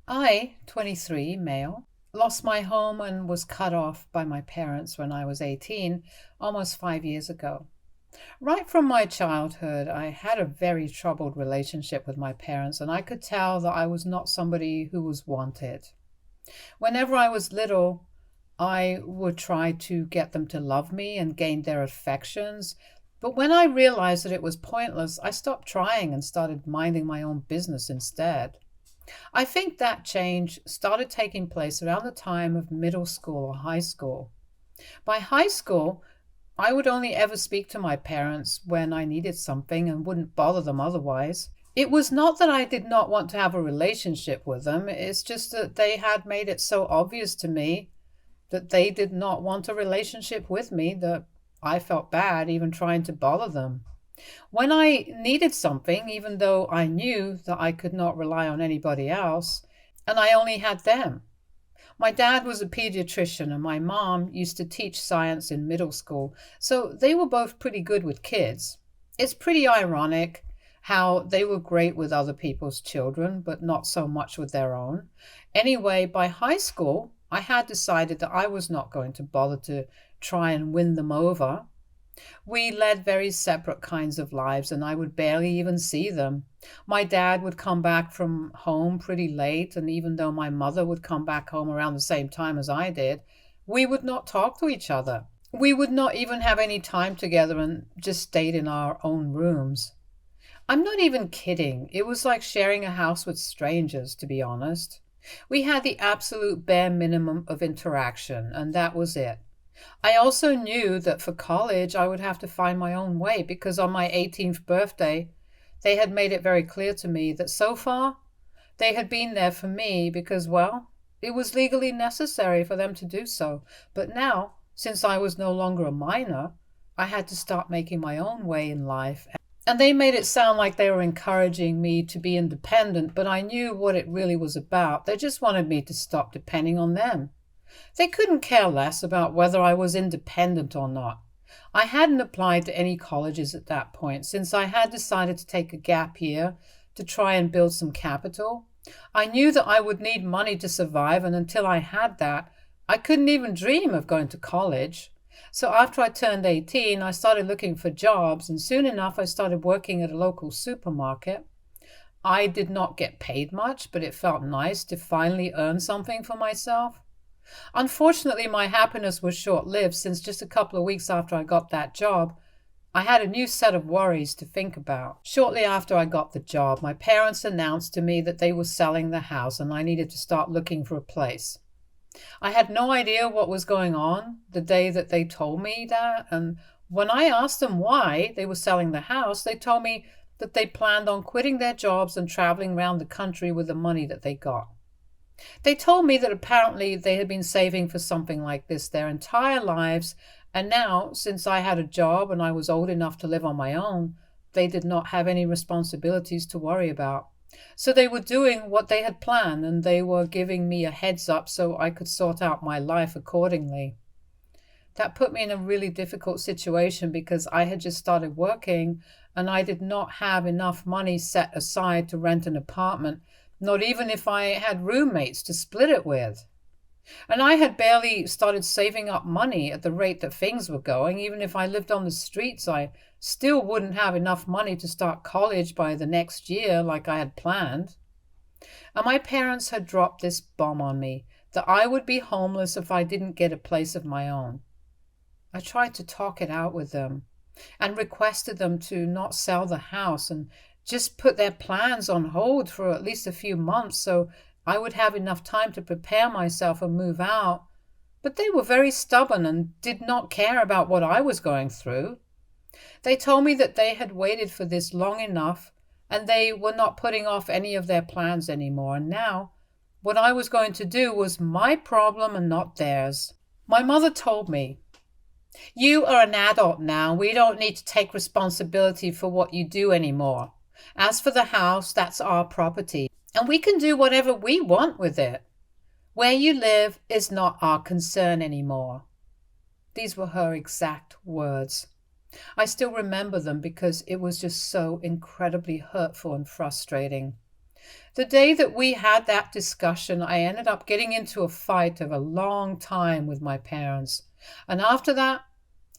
I, 23, male, lost my home and was cut off by my parents when I was 18, almost 5 years ago. Right from my childhood, I had a very troubled relationship with my parents, and I could tell that I was not somebody who was wanted. Whenever I was little, I would try to get them to love me and gain their affections. But when I realized that it was pointless, I stopped trying and started minding my own business instead. I think that change started taking place around the time of middle school or high school. By high school, I would only ever speak to my parents when I needed something and wouldn't bother them otherwise. It was not that I did not want to have a relationship with them, it's just that they had made it so obvious to me that they did not want a relationship with me that I felt bad even trying to bother them. When I needed something, even though I knew that I could not rely on anybody else, and I only had them. My dad was a pediatrician and my mom used to teach science in middle school, so they were both pretty good with kids. It's pretty ironic how they were great with other people's children, but not so much with their own. Anyway, by high school, I had decided that I was not going to bother to try and win them over. We led very separate kinds of lives, and I would barely even see them. My dad would come back from home pretty late, and even though my mother would come back home around the same time as I did, we would not talk to each other. We would not even have any time together and just stayed in our own rooms. I'm not even kidding. It was like sharing a house with strangers, to be honest. We had the absolute bare minimum of interaction, and that was it. I also knew that for college I would have to find my own way because on my 18th birthday, they had made it very clear to me that so far they had been there for me because, well, it was legally necessary for them to do so. But now, since I was no longer a minor, I had to start making my own way in life. And they made it sound like they were encouraging me to be independent, but I knew what it really was about. They just wanted me to stop depending on them. They couldn't care less about whether I was independent or not. I hadn't applied to any colleges at that point, since I had decided to take a gap year to try and build some capital. I knew that I would need money to survive, and until I had that, I couldn't even dream of going to college. So after I turned 18, I started looking for jobs, and soon enough I started working at a local supermarket. I did not get paid much, but it felt nice to finally earn something for myself. Unfortunately, my happiness was short lived since just a couple of weeks after I got that job, I had a new set of worries to think about. Shortly after I got the job, my parents announced to me that they were selling the house and I needed to start looking for a place. I had no idea what was going on the day that they told me that, and when I asked them why they were selling the house, they told me that they planned on quitting their jobs and traveling around the country with the money that they got. They told me that apparently they had been saving for something like this their entire lives, and now, since I had a job and I was old enough to live on my own, they did not have any responsibilities to worry about. So they were doing what they had planned, and they were giving me a heads up so I could sort out my life accordingly. That put me in a really difficult situation because I had just started working and I did not have enough money set aside to rent an apartment, not even if I had roommates to split it with. And I had barely started saving up money at the rate that things were going. Even if I lived on the streets, I still wouldn't have enough money to start college by the next year like I had planned. And my parents had dropped this bomb on me that I would be homeless if I didn't get a place of my own. I tried to talk it out with them and requested them to not sell the house and just put their plans on hold for at least a few months so I would have enough time to prepare myself and move out. But they were very stubborn and did not care about what I was going through. They told me that they had waited for this long enough and they were not putting off any of their plans anymore. And now, what I was going to do was my problem and not theirs. My mother told me, "You are an adult now. We don't need to take responsibility for what you do anymore. As for the house, that's our property, and we can do whatever we want with it. Where you live is not our concern anymore." These were her exact words. I still remember them because it was just so incredibly hurtful and frustrating. The day that we had that discussion, I ended up getting into a fight of a long time with my parents. And after that,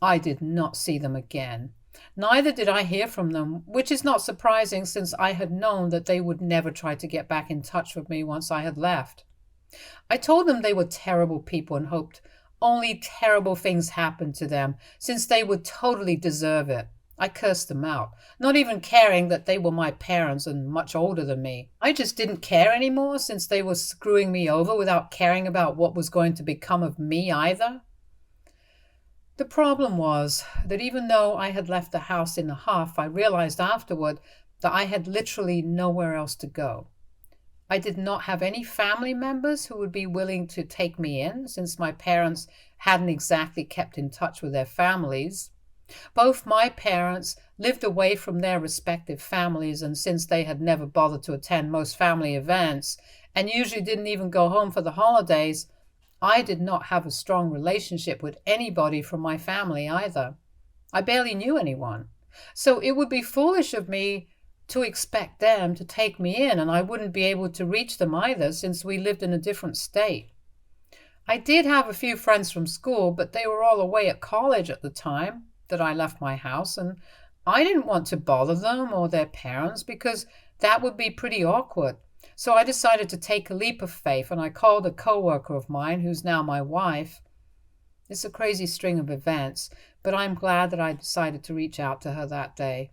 I did not see them again. Neither did I hear from them, which is not surprising since I had known that they would never try to get back in touch with me once I had left. I told them they were terrible people and hoped only terrible things happened to them, since they would totally deserve it. I cursed them out, not even caring that they were my parents and much older than me. I just didn't care anymore since they were screwing me over without caring about what was going to become of me either. The problem was that even though I had left the house in a huff, I realized afterward that I had literally nowhere else to go. I did not have any family members who would be willing to take me in, since my parents hadn't exactly kept in touch with their families. Both my parents lived away from their respective families, and since they had never bothered to attend most family events and usually didn't even go home for the holidays, I did not have a strong relationship with anybody from my family either. I barely knew anyone. So it would be foolish of me to expect them to take me in, and I wouldn't be able to reach them either since we lived in a different state. I did have a few friends from school, but they were all away at college at the time that I left my house, and I didn't want to bother them or their parents because that would be pretty awkward. So I decided to take a leap of faith, and I called a coworker of mine who's now my wife. It's a crazy string of events, but I'm glad that I decided to reach out to her that day.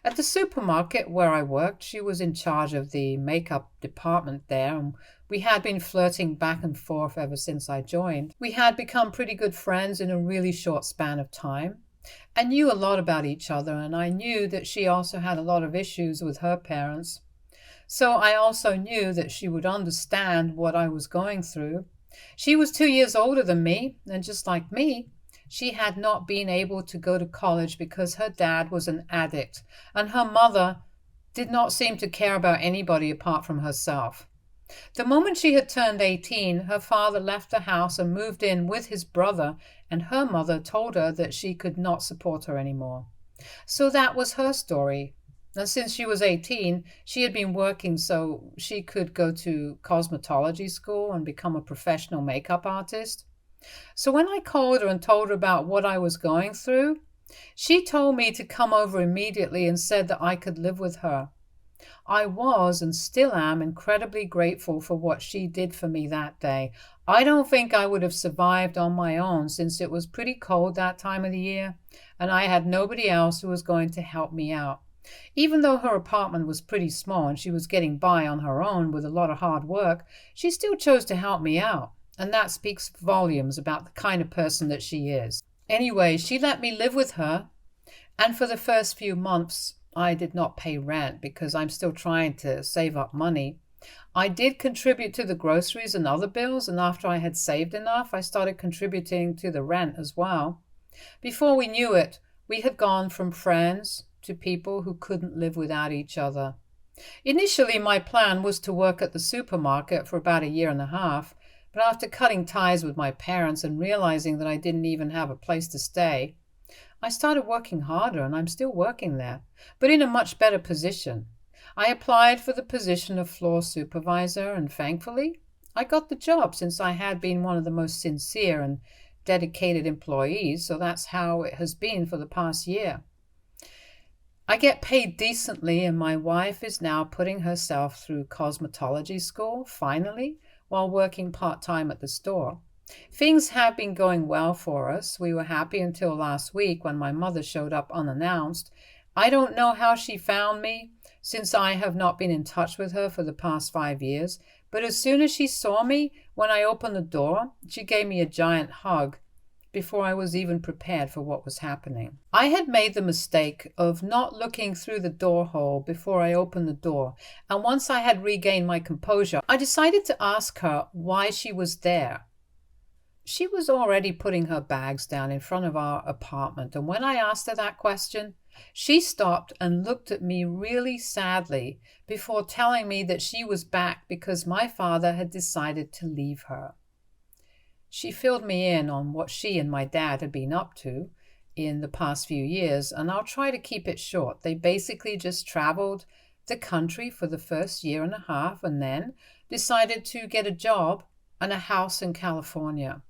At the supermarket where I worked, she was in charge of the makeup department there, and we had been flirting back and forth ever since I joined. We had become pretty good friends in a really short span of time and knew a lot about each other, and I knew that she also had a lot of issues with her parents. So I also knew that she would understand what I was going through. She was 2 years older than me, and just like me, she had not been able to go to college because her dad was an addict, and her mother did not seem to care about anybody apart from herself. The moment she had turned 18, her father left the house and moved in with his brother, and her mother told her that she could not support her anymore. So that was her story. And since she was 18, she had been working so she could go to cosmetology school and become a professional makeup artist. So when I called her and told her about what I was going through, she told me to come over immediately and said that I could live with her. I was and still am incredibly grateful for what she did for me that day. I don't think I would have survived on my own since it was pretty cold that time of the year, and I had nobody else who was going to help me out. Even though her apartment was pretty small and she was getting by on her own with a lot of hard work, she still chose to help me out. And that speaks volumes about the kind of person that she is. Anyway, she let me live with her, and for the first few months, I did not pay rent because I'm still trying to save up money. I did contribute to the groceries and other bills, and after I had saved enough, I started contributing to the rent as well. Before we knew it, we had gone from friends to people who couldn't live without each other. Initially, my plan was to work at the supermarket for about 1.5 years, but after cutting ties with my parents and realizing that I didn't even have a place to stay, I started working harder, and I'm still working there, but in a much better position. I applied for the position of floor supervisor, and thankfully, I got the job since I had been one of the most sincere and dedicated employees, so that's how it has been for the past year. I get paid decently, and my wife is now putting herself through cosmetology school, finally, while working part-time at the store. Things have been going well for us. We were happy until last week when my mother showed up unannounced. I don't know how she found me, since I have not been in touch with her for the past 5 years, but as soon as she saw me, when I opened the door, she gave me a giant hug before I was even prepared for what was happening. I had made the mistake of not looking through the door hole before I opened the door, and once I had regained my composure, I decided to ask her why she was there. She was already putting her bags down in front of our apartment, and when I asked her that question, she stopped and looked at me really sadly before telling me that she was back because my father had decided to leave her. She filled me in on what she and my dad had been up to in the past few years, and I'll try to keep it short. They basically just traveled the country for the first year and a half and then decided to get a job and a house in California.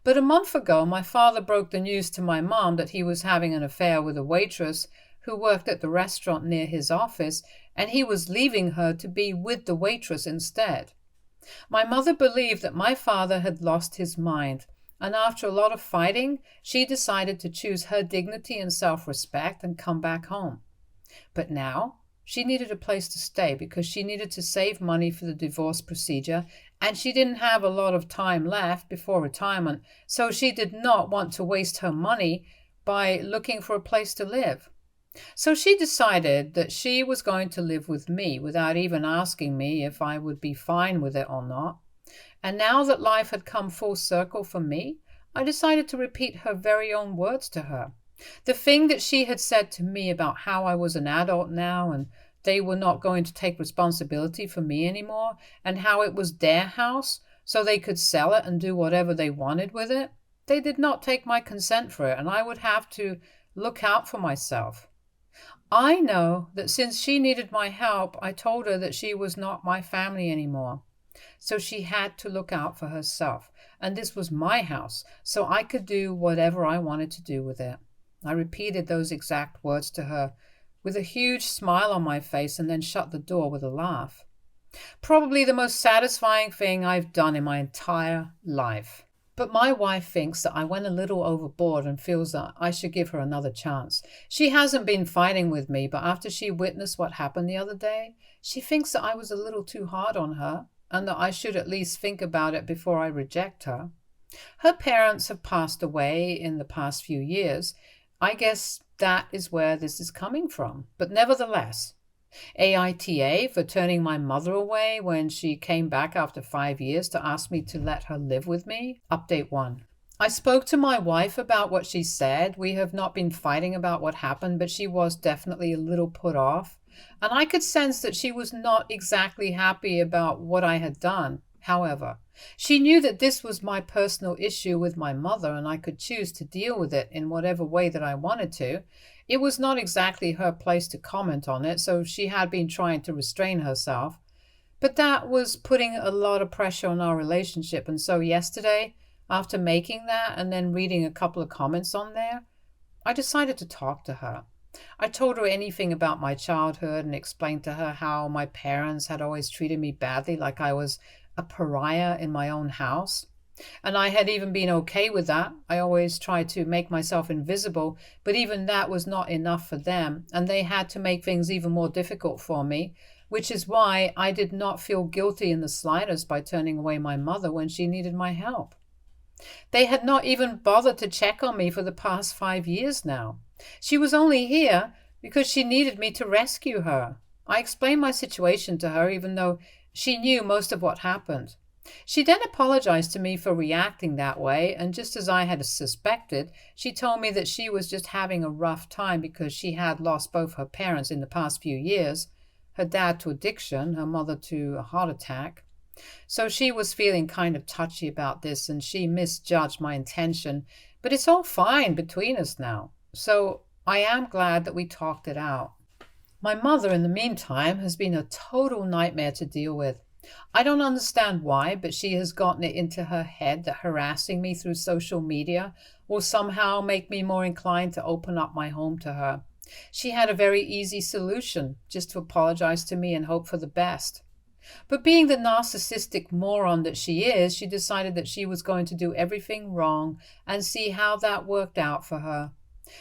But a month ago, my father broke the news to my mom that he was having an affair with a waitress who worked at the restaurant near his office, and he was leaving her to be with the waitress instead. My mother believed that my father had lost his mind, and after a lot of fighting, she decided to choose her dignity and self-respect and come back home. But now, she needed a place to stay because she needed to save money for the divorce procedure, and she didn't have a lot of time left before retirement, so she did not want to waste her money by looking for a place to live. So she decided that she was going to live with me without even asking me if I would be fine with it or not. And now that life had come full circle for me, I decided to repeat her very own words to her. The thing that she had said to me about how I was an adult now and they were not going to take responsibility for me anymore, and how it was their house so they could sell it and do whatever they wanted with it. They did not take my consent for it, and I would have to look out for myself. I know that since she needed my help, I told her that she was not my family anymore. So she had to look out for herself, and this was my house, so I could do whatever I wanted to do with it. I repeated those exact words to her with a huge smile on my face and then shut the door with a laugh. Probably the most satisfying thing I've done in my entire life. But my wife thinks that I went a little overboard and feels that I should give her another chance. She hasn't been fighting with me, but after she witnessed what happened the other day, she thinks that I was a little too hard on her and that I should at least think about it before I reject her. Her parents have passed away in the past few years. I guess that is where this is coming from. But nevertheless, AITA for turning my mother away when she came back after 5 years to ask me to let her live with me. Update 1. I spoke to my wife about what she said. We have not been fighting about what happened, but she was definitely a little put off. And I could sense that she was not exactly happy about what I had done. However, she knew that this was my personal issue with my mother and I could choose to deal with it in whatever way that I wanted to. It was not exactly her place to comment on it, so she had been trying to restrain herself. But that was putting a lot of pressure on our relationship, and so yesterday, after making that and then reading a couple of comments on there, I decided to talk to her. I told her anything about my childhood and explained to her how my parents had always treated me badly, like I was a pariah in my own house. And I had even been okay with that. I always tried to make myself invisible, but even that was not enough for them, and they had to make things even more difficult for me, which is why I did not feel guilty in the slightest by turning away my mother when she needed my help. They had not even bothered to check on me for the past 5 years now. She was only here because she needed me to rescue her. I explained my situation to her, even though she knew most of what happened. She then apologized to me for reacting that way, and just as I had suspected, she told me that she was just having a rough time because she had lost both her parents in the past few years, her dad to addiction, her mother to a heart attack. So she was feeling kind of touchy about this, and she misjudged my intention, but it's all fine between us now. So I am glad that we talked it out. My mother, in the meantime, has been a total nightmare to deal with. I don't understand why, but she has gotten it into her head that harassing me through social media will somehow make me more inclined to open up my home to her. She had a very easy solution, just to apologize to me and hope for the best. But being the narcissistic moron that she is, she decided that she was going to do everything wrong and see how that worked out for her.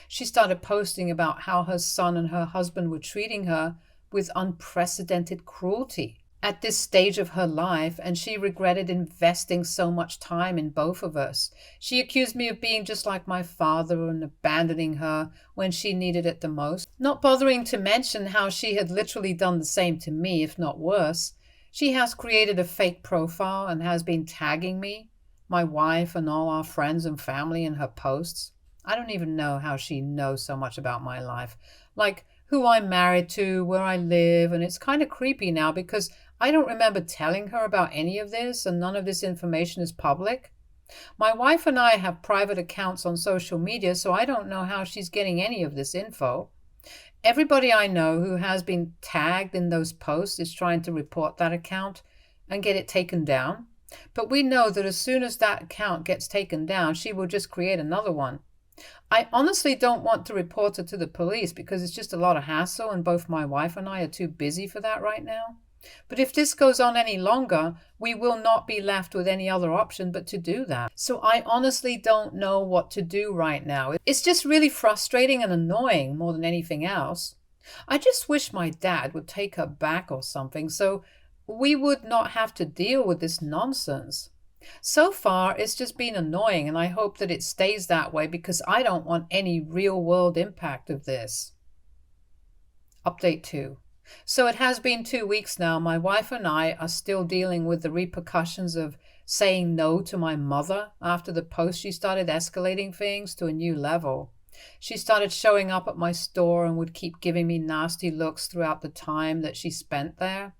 She started posting about how her son and her husband were treating her with unprecedented cruelty at this stage of her life, and she regretted investing so much time in both of us. She accused me of being just like my father and abandoning her when she needed it the most, not bothering to mention how she had literally done the same to me, if not worse. She has created a fake profile and has been tagging me, my wife, and all our friends and family in her posts. I don't even know how she knows so much about my life, like who I'm married to, where I live, and it's kind of creepy now because I don't remember telling her about any of this, and none of this information is public. My wife and I have private accounts on social media, so I don't know how she's getting any of this info. Everybody I know who has been tagged in those posts is trying to report that account and get it taken down. But we know that as soon as that account gets taken down, she will just create another one. I honestly don't want to report her to the police because it's just a lot of hassle, and both my wife and I are too busy for that right now. But if this goes on any longer, we will not be left with any other option but to do that. So I honestly don't know what to do right now. It's just really frustrating and annoying more than anything else. I just wish my dad would take her back or something so we would not have to deal with this nonsense. So far, it's just been annoying, and I hope that it stays that way because I don't want any real world impact of this. Update 2. So it has been 2 weeks now. My wife and I are still dealing with the repercussions of saying no to my mother after the post. She started escalating things to a new level. She started showing up at my store and would keep giving me nasty looks throughout the time that she spent there.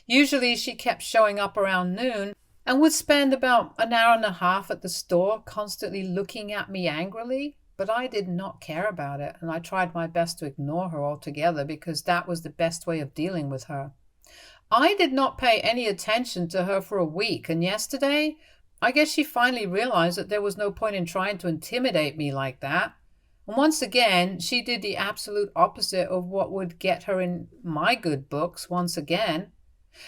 Usually she kept showing up around noon and would spend about an hour and a half at the store, constantly looking at me angrily. But I did not care about it, and I tried my best to ignore her altogether because that was the best way of dealing with her. I did not pay any attention to her for a week, and yesterday, I guess she finally realized that there was no point in trying to intimidate me like that. And once again, she did the absolute opposite of what would get her in my good books once again.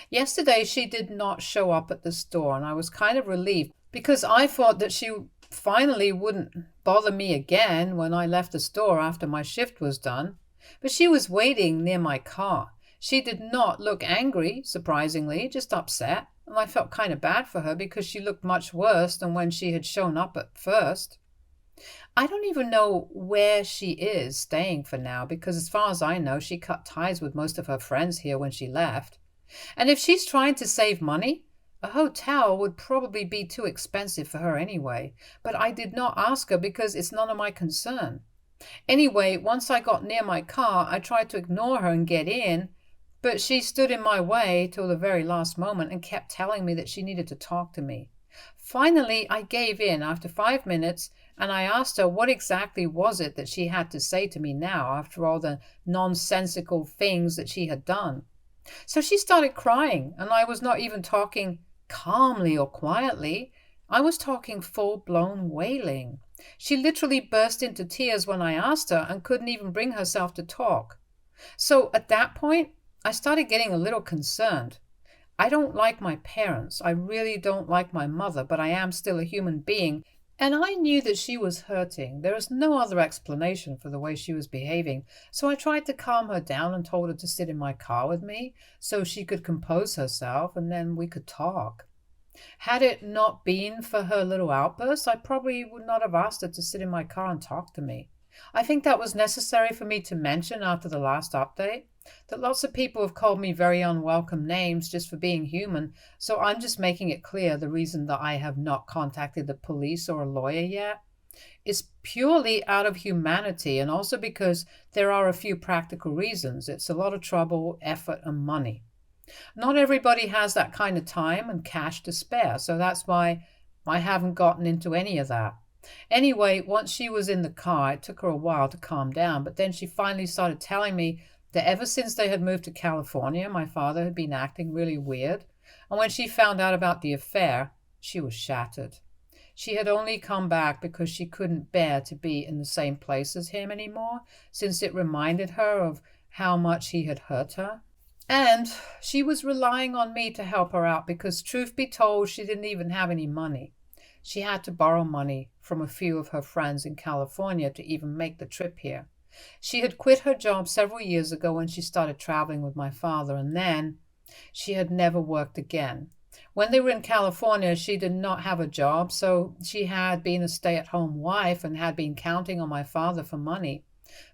Yesterday, she did not show up at the store, and I was kind of relieved because I thought that she finally wouldn't bother me again when I left the store after my shift was done. But she was waiting near my car. She did not look angry, surprisingly, just upset, and I felt kind of bad for her because she looked much worse than when she had shown up at first. I don't even know where she is staying for now because as far as I know, she cut ties with most of her friends here when she left. And if she's trying to save money, a hotel would probably be too expensive for her anyway, but I did not ask her because it's none of my concern. Anyway, once I got near my car, I tried to ignore her and get in, but she stood in my way till the very last moment and kept telling me that she needed to talk to me. Finally, I gave in after 5 minutes, and I asked her what exactly was it that she had to say to me now after all the nonsensical things that she had done. So she started crying, and I was not even talking calmly or quietly. I was talking full-blown wailing. She literally burst into tears when I asked her and couldn't even bring herself to talk. So at that point, I started getting a little concerned. I don't like my parents. I really don't like my mother, but I am still a human being, and I knew that she was hurting. There is no other explanation for the way she was behaving, so I tried to calm her down and told her to sit in my car with me so she could compose herself and then we could talk. Had it not been for her little outburst, I probably would not have asked her to sit in my car and talk to me. I think that was necessary for me to mention after the last update, that lots of people have called me very unwelcome names just for being human, so I'm just making it clear the reason that I have not contacted the police or a lawyer yet is purely out of humanity and also because there are a few practical reasons. It's a lot of trouble, effort, and money. Not everybody has that kind of time and cash to spare, so that's why I haven't gotten into any of that. Anyway, once she was in the car, it took her a while to calm down, but then she finally started telling me that ever since they had moved to California, my father had been acting really weird, and when she found out about the affair, she was shattered. She had only come back because she couldn't bear to be in the same place as him anymore, since it reminded her of how much he had hurt her. And she was relying on me to help her out because, truth be told, she didn't even have any money. She had to borrow money from a few of her friends in California to even make the trip here. She had quit her job several years ago when she started traveling with my father, and then she had never worked again. When they were in California, she did not have a job, so she had been a stay-at-home wife and had been counting on my father for money.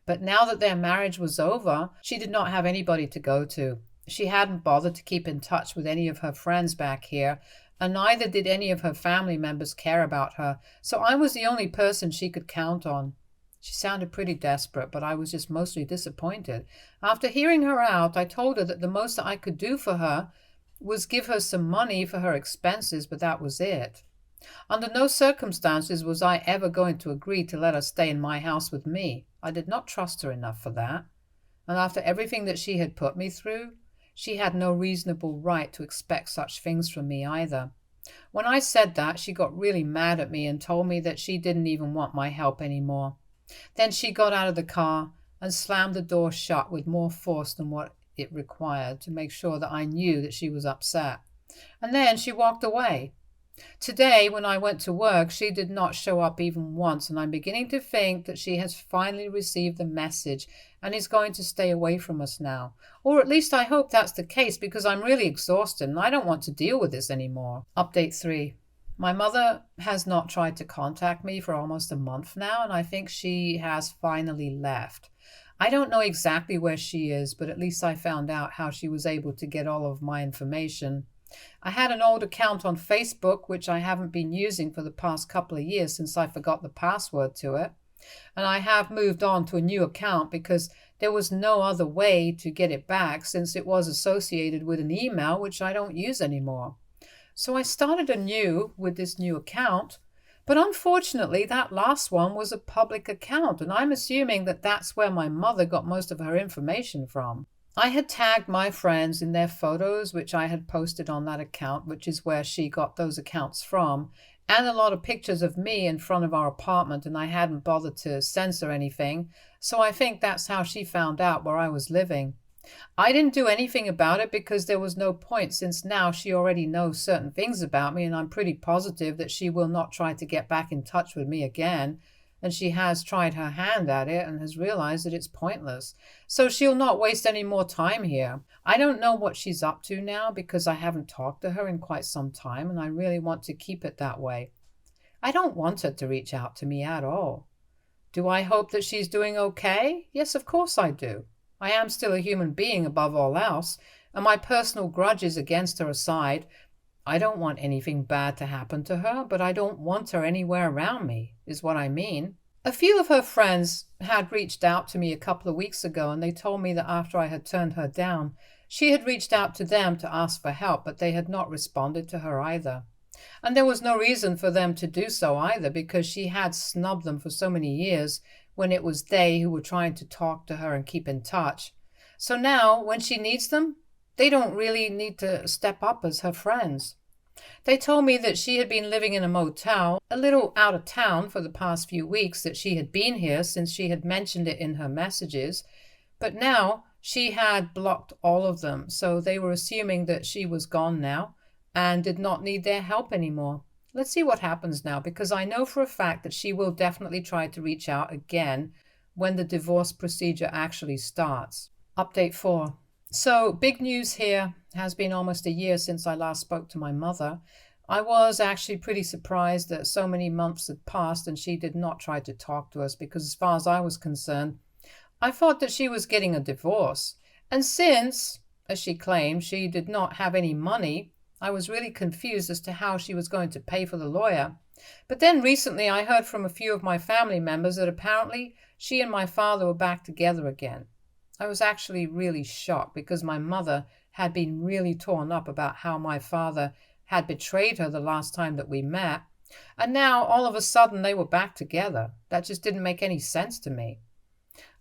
But now that their marriage was over, she did not have anybody to go to. She hadn't bothered to keep in touch with any of her friends back here, and neither did any of her family members care about her, so I was the only person she could count on. She sounded pretty desperate, but I was just mostly disappointed. After hearing her out, I told her that the most that I could do for her was give her some money for her expenses, but that was it. Under no circumstances was I ever going to agree to let her stay in my house with me. I did not trust her enough for that. And after everything that she had put me through, she had no reasonable right to expect such things from me either. When I said that, she got really mad at me and told me that she didn't even want my help anymore. Then she got out of the car and slammed the door shut with more force than what it required to make sure that I knew that she was upset. And then she walked away. Today, when I went to work, she did not show up even once, and I'm beginning to think that she has finally received the message and is going to stay away from us now. Or at least I hope that's the case, because I'm really exhausted and I don't want to deal with this anymore. Update 3. My mother has not tried to contact me for almost a month now, and I think she has finally left. I don't know exactly where she is, but at least I found out how she was able to get all of my information. I had an old account on Facebook, which I haven't been using for the past couple of years since I forgot the password to it. And I have moved on to a new account because there was no other way to get it back since it was associated with an email which I don't use anymore. So I started anew with this new account, but unfortunately that last one was a public account, and I'm assuming that that's where my mother got most of her information from. I had tagged my friends in their photos, which I had posted on that account, which is where she got those accounts from, and a lot of pictures of me in front of our apartment, and I hadn't bothered to censor anything, so I think that's how she found out where I was living. I didn't do anything about it because there was no point, since now she already knows certain things about me, and I'm pretty positive that she will not try to get back in touch with me again. And she has tried her hand at it and has realized that it's pointless. So she'll not waste any more time here. I don't know what she's up to now because I haven't talked to her in quite some time, and I really want to keep it that way. I don't want her to reach out to me at all. Do I hope that she's doing okay? Yes, of course I do. I am still a human being above all else, and my personal grudges against her aside, I don't want anything bad to happen to her, but I don't want her anywhere around me, is what I mean. A few of her friends had reached out to me a couple of weeks ago, and they told me that after I had turned her down, she had reached out to them to ask for help, but they had not responded to her either. And there was no reason for them to do so either, because she had snubbed them for so many years when it was they who were trying to talk to her and keep in touch. So now, when she needs them, they don't really need to step up as her friends. They told me that she had been living in a motel, a little out of town for the past few weeks that she had been here since she had mentioned it in her messages, but now she had blocked all of them, so they were assuming that she was gone now and did not need their help anymore. Let's see what happens now, because I know for a fact that she will definitely try to reach out again when the divorce procedure actually starts. Update 4. So, big news here. It has been almost a year since I last spoke to my mother. I was actually pretty surprised that so many months had passed and she did not try to talk to us, because as far as I was concerned, I thought that she was getting a divorce. And since, as she claimed, she did not have any money, I was really confused as to how she was going to pay for the lawyer. But then recently I heard from a few of my family members that apparently she and my father were back together again. I was actually really shocked because my mother had been really torn up about how my father had betrayed her the last time that we met, and now all of a sudden they were back together. That just didn't make any sense to me.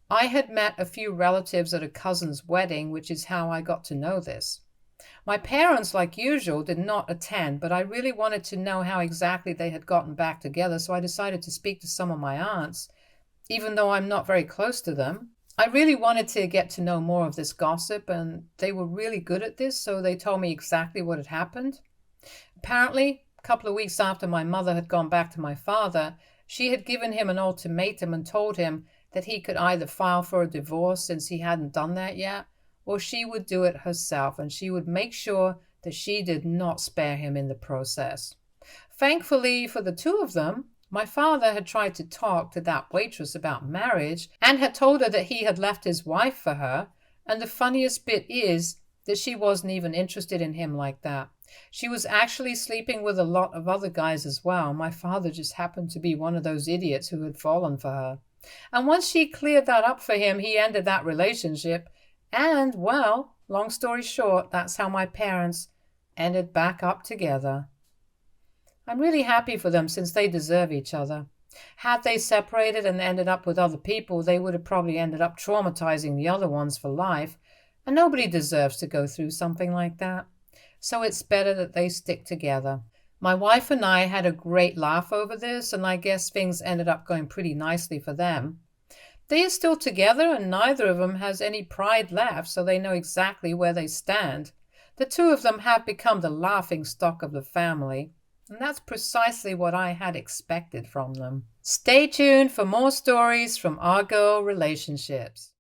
I had met a few relatives at a cousin's wedding, which is how I got to know this. My parents, like usual, did not attend, but I really wanted to know how exactly they had gotten back together, so I decided to speak to some of my aunts, even though I'm not very close to them. I really wanted to get to know more of this gossip, and they were really good at this, so they told me exactly what had happened. Apparently, a couple of weeks after my mother had gone back to my father, she had given him an ultimatum and told him that he could either file for a divorce, since he hadn't done that yet, or she would do it herself, and she would make sure that she did not spare him in the process. Thankfully for the two of them, my father had tried to talk to that waitress about marriage and had told her that he had left his wife for her, and the funniest bit is that she wasn't even interested in him like that. She was actually sleeping with a lot of other guys as well. My father just happened to be one of those idiots who had fallen for her. And once she cleared that up for him, he ended that relationship. And, well, long story short, that's how my parents ended back up together. I'm really happy for them since they deserve each other. Had they separated and ended up with other people, they would have probably ended up traumatizing the other ones for life, and nobody deserves to go through something like that. So it's better that they stick together. My wife and I had a great laugh over this, and I guess things ended up going pretty nicely for them. They are still together, and neither of them has any pride left, so they know exactly where they stand. The two of them have become the laughing stock of the family, and that's precisely what I had expected from them. Stay tuned for more stories from our girl relationships.